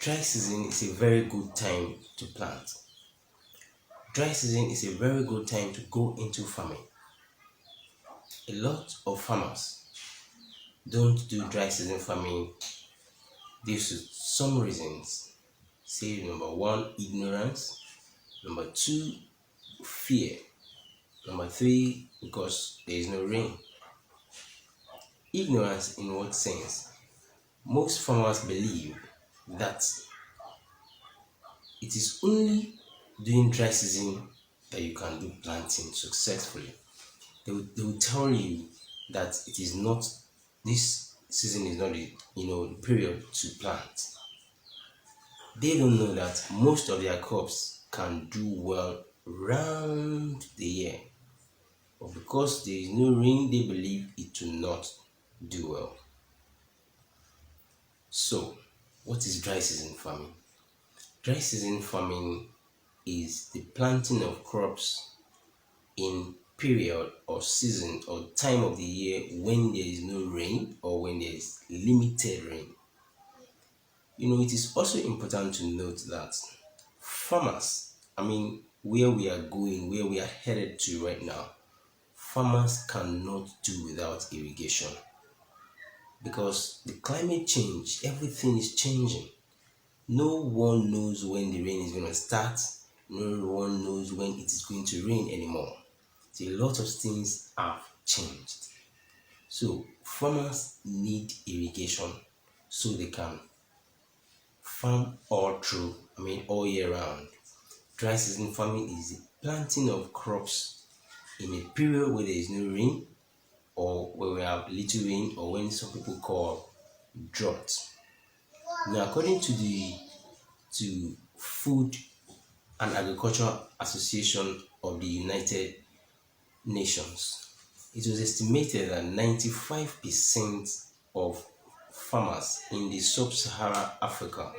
Dry season is a very good time to plant. Dry season is a very good time to go into farming. A lot of farmers don't do dry season farming due to some reasons. Say number one, ignorance. Number two, fear. Number three, because there is no rain. Ignorance in what sense? Most farmers believe that it is only during dry season that you can do planting successfully. They will tell you that it is not, this season is not the period to plant. They don't know that most of their crops can do well round the year, but because there is no rain, they believe it will not do well. So, what is dry season farming? Dry season farming is the planting of crops in period or season or time of the year when there is no rain or when there is limited rain. It is also important to note that farmers, where we are going, where we are headed to right now, farmers cannot do without irrigation because the climate change, everything is changing. No one knows when the rain is going to start. No one knows when it is going to rain anymore. So a lot of things have changed. So farmers need irrigation so they can farm all year round. Dry season farming is the planting of crops in a period where there is no rain or where we have little rain or when some people call drought. Now, according to the Food and Agriculture Association of the United Nations, it was estimated that 95% of farmers in the sub-Saharan Africa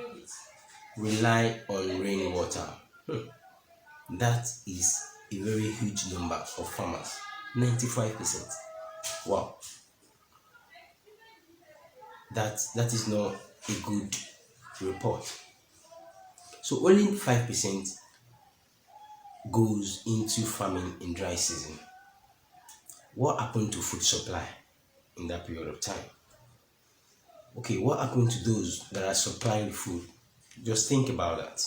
rely on rainwater. That is a very huge number of farmers. 95%. Wow. That is not a good report. So only 5% goes into farming in dry season. What happened to food supply in that period of time? Okay, what happened to those that are supplying food? Just think about that.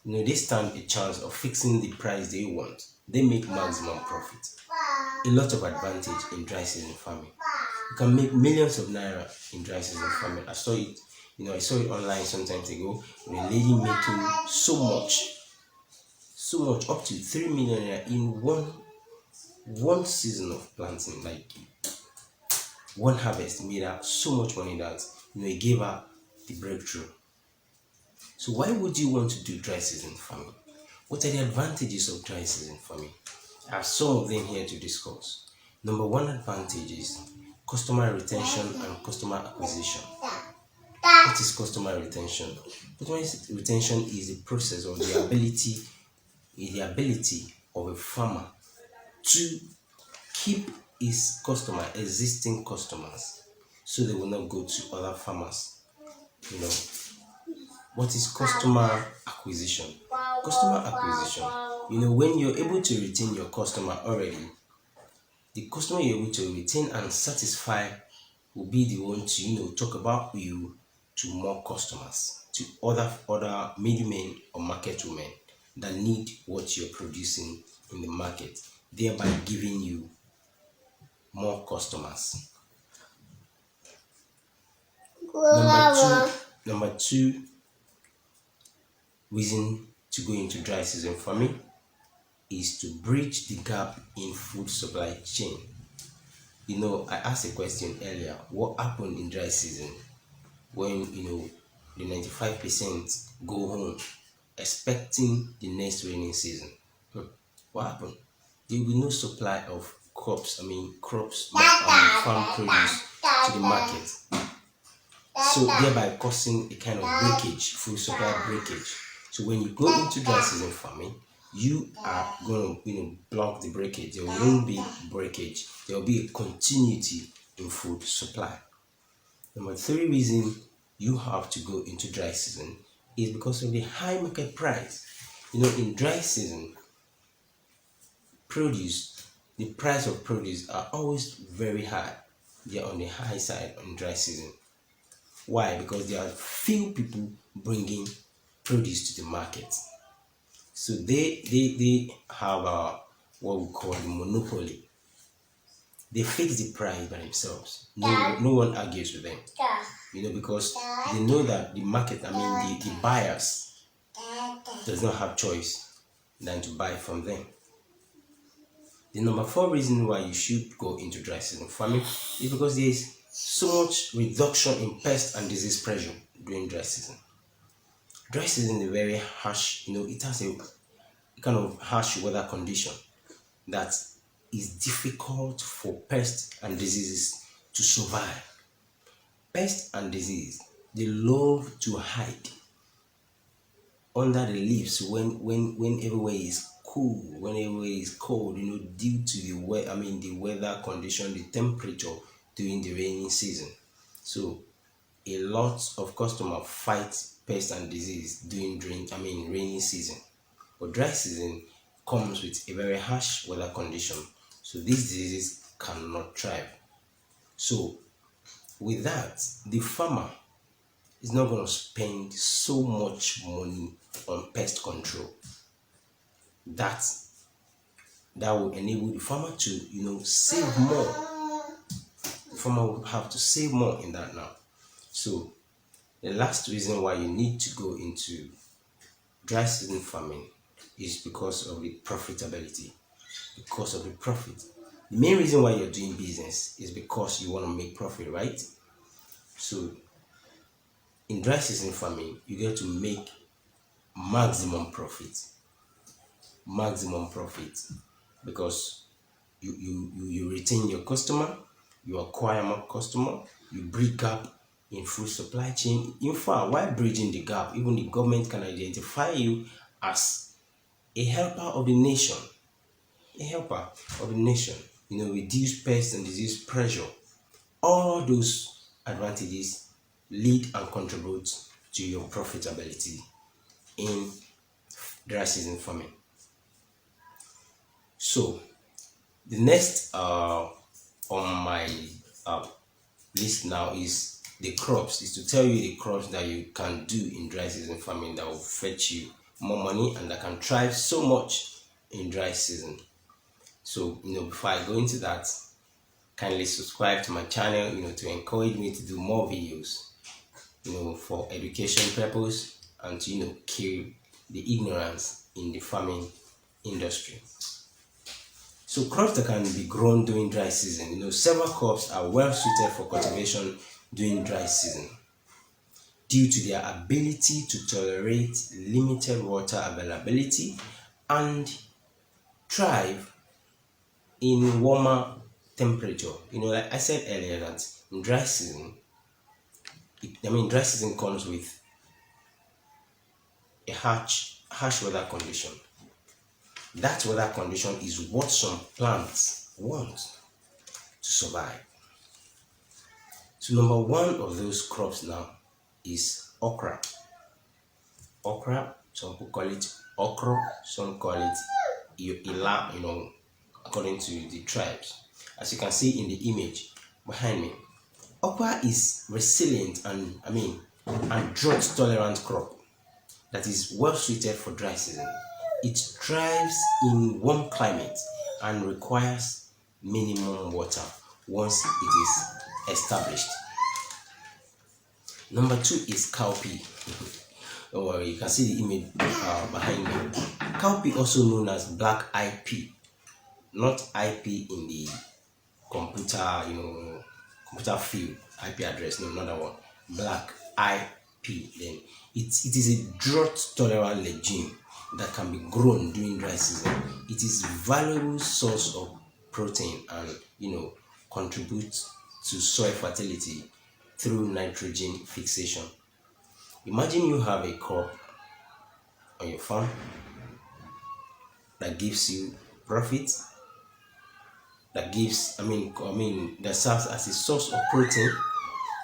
They stand a chance of fixing the price they want. They make maximum profit. A lot of advantage in dry season farming. You can make millions of naira in dry season farming. I saw it online some time ago. A lady making so much, up to 3 million naira in one season of planting. Like one harvest made her so much money that it gave her the breakthrough. So why would you want to do dry season farming? What are the advantages of dry season farming? I have some of them here to discuss. Number one advantage is customer retention and customer acquisition. What is customer retention? Customer retention is the process of the ability of a farmer to keep his existing customers, so they will not go to other farmers. What is customer acquisition? Customer acquisition, when you're able to retain your customer already, the customer you're able to retain and satisfy will be the one to talk about you to more customers, to other middlemen or market women that need what you're producing in the market, thereby giving you more customers. Number two reason to go into dry season farming is to bridge the gap in food supply chain. I asked a question earlier, what happened in dry season when the 95% go home expecting the next rainy season? What happened? There will be no supply of crops, farm produce to the market. So thereby causing a kind of breakage, food supply breakage. So when you go into dry season farming, you are going to block the breakage. There won't be breakage. There will be a continuity in food supply. Number three reason you have to go into dry season is because of the high market price. In dry season, the price of produce are always very high. They are on the high side on dry season. Why? Because there are few people bringing produce to the market. So they have what we call the monopoly. They fix the price by themselves. No one argues with them. Because they know that the market, the buyers does not have choice than to buy from them. The number 4 reason why you should go into dry season farming is because there is so much reduction in pest and disease pressure during dry season. Dry season is very harsh, it has a kind of harsh weather condition that is difficult for pests and diseases to survive. Pests and disease, they love to hide under the leaves when everywhere is cool, when everywhere is cold, due to the weather condition, the temperature during the rainy season. So a lot of customers fight pests and disease during rainy season. But dry season comes with a very harsh weather condition, so these diseases cannot thrive. So with that, the farmer is not going to spend so much money on pest control. That will enable the farmer to save more. The farmer will have to save more in that now. So the last reason why you need to go into dry season farming is because of the profitability, because of the profit. The main reason why you're doing business is because you want to make profit, right? So in dry season farming, you get to make maximum profit because you retain your customer, you acquire more customer, you bridge gap in food supply chain. In fact, while bridging the gap, even the government can identify you as a helper of the nation. Reduce pest and disease pressure. All those advantages lead and contribute to your profitability in dry season farming. So the next on my list now is the crops. Is to tell you the crops that you can do in dry season farming that will fetch you more money and that can thrive so much in dry season. So before I go into that, kindly subscribe to my channel to encourage me to do more videos for education purpose and to kill the ignorance in the farming industry. So crops that can be grown during dry season, several crops are well suited for cultivation during dry season due to their ability to tolerate limited water availability and thrive in warmer temperature. Like I said earlier, that in dry season, dry season comes with a harsh weather condition. That weather condition is what some plants want to survive. So number 1 of those crops now is okra. Okra, some people call it okra, some call it ila, according to the tribes. As you can see in the image behind me, okra is resilient and drought tolerant crop that is well suited for dry season. It thrives in warm climate and requires minimum water once it is established. Number 2 is cowpea. Don't worry, you can see the image behind me. Cowpea, also known as black eye pea, not IP in the computer, computer field, IP address, no, not that one. Black eye pea. Then it is a drought tolerant legume that can be grown during dry season. It is a valuable source of protein and contributes to soil fertility through nitrogen fixation. Imagine you have a crop on your farm that gives you profit, that gives that serves as a source of protein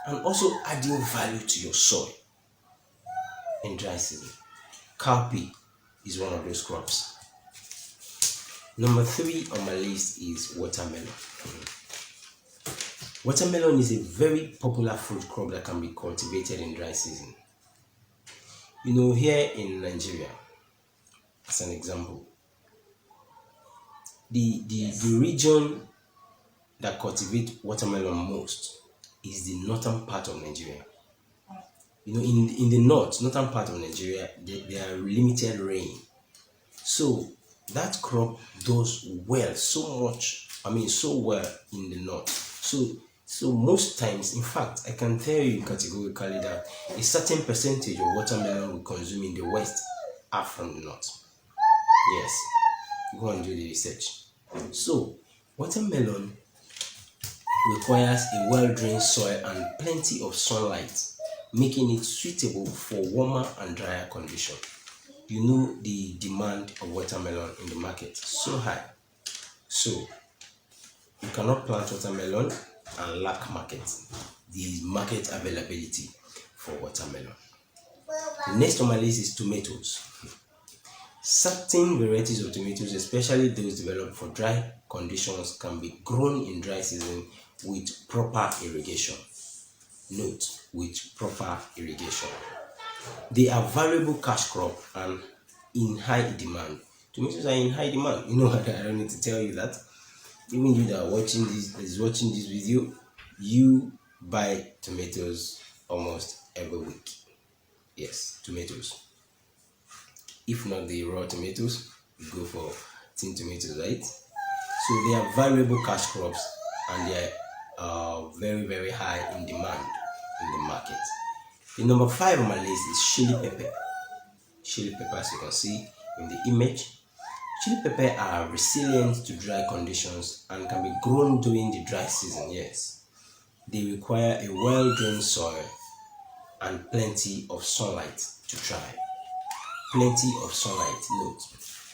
and also adding value to your soil in dry season. Cowpea is one of those crops. Number 3 on my list is watermelon. Watermelon is a very popular fruit crop that can be cultivated in dry season. Here in Nigeria, as an example, the region that cultivate watermelon most is the northern part of Nigeria. In the northern part of Nigeria, there are limited rain. So that crop does well, so well in the north. So most times, in fact, I can tell you categorically that a certain percentage of watermelon we consume in the west are from the north. Yes, go and do the research. So watermelon requires a well-drained soil and plenty of sunlight, making it suitable for warmer and drier conditions. The demand of watermelon in the market is so high. So you cannot plant watermelon and lack the market availability for watermelon. The next on my list is tomatoes. Certain varieties of tomatoes, especially those developed for dry conditions, can be grown in dry season with proper irrigation. Note, with proper irrigation. They are valuable cash crop and in high demand. Tomatoes are in high demand. I don't need to tell you that. Even you that are watching this video, you buy tomatoes almost every week. Yes, tomatoes. If not the raw tomatoes, you go for tin tomatoes, right? So they are valuable cash crops and they are very, very high in demand in the market. The number 5 on my list is chili pepper. Chili pepper, as you can see in the image. Chili pepper are resilient to dry conditions and can be grown during the dry season. Yes, they require a well-drained soil and plenty of sunlight to thrive. Plenty of sunlight. Note,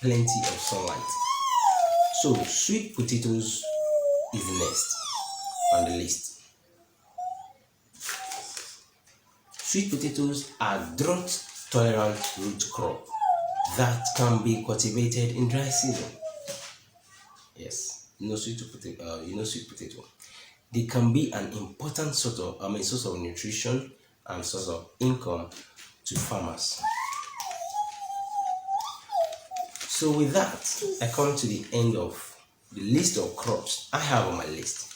plenty of sunlight. So sweet potatoes is the next on the list. Sweet potatoes are drought-tolerant root crop that can be cultivated in dry season. Yes, sweet potato. They can be an important source of nutrition and source of income to farmers. So with that, I come to the end of the list of crops I have on my list.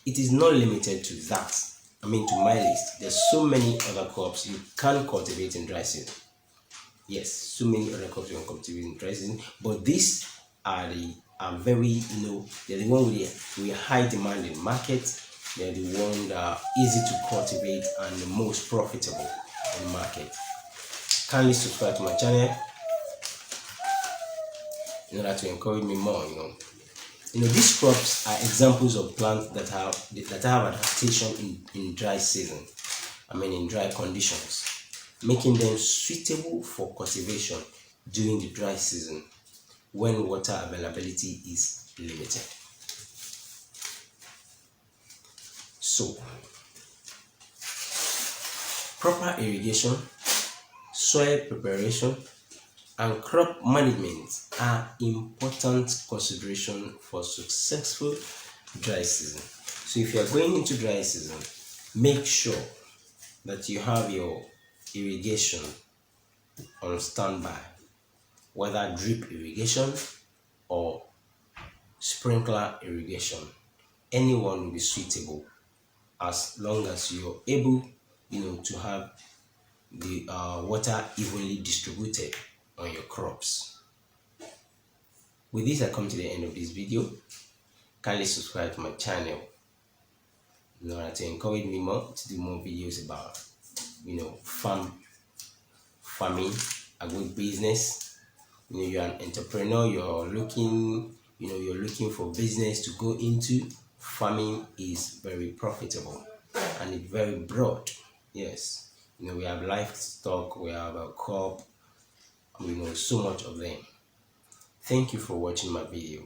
It is not limited to that. To my list. There's so many other crops you can cultivate in dry season. Yes, so many other crops you can cultivate in dry season, but these are very, they're the one with high demand in market. They're the one that are easy to cultivate and the most profitable in market. Kindly subscribe to my channel in order to encourage me more. These crops are examples of plants that have adaptation in dry season. In dry conditions, making them suitable for cultivation during the dry season when water availability is limited. So, proper irrigation, soil preparation, and crop management are important consideration for successful dry season. So if you are going into dry season, make sure that you have your irrigation on standby, whether drip irrigation or sprinkler irrigation. Anyone will be suitable as long as you're able, to have the water evenly distributed on your crops. With this, I come to the end of this video. Kindly subscribe to my channel in order to encourage me more to do more videos about farming, agribusiness. You're an entrepreneur, you're looking for business to go into. Farming is very profitable and it's very broad. Yes, we have livestock, we have a crop, so much of them. Thank you for watching my video.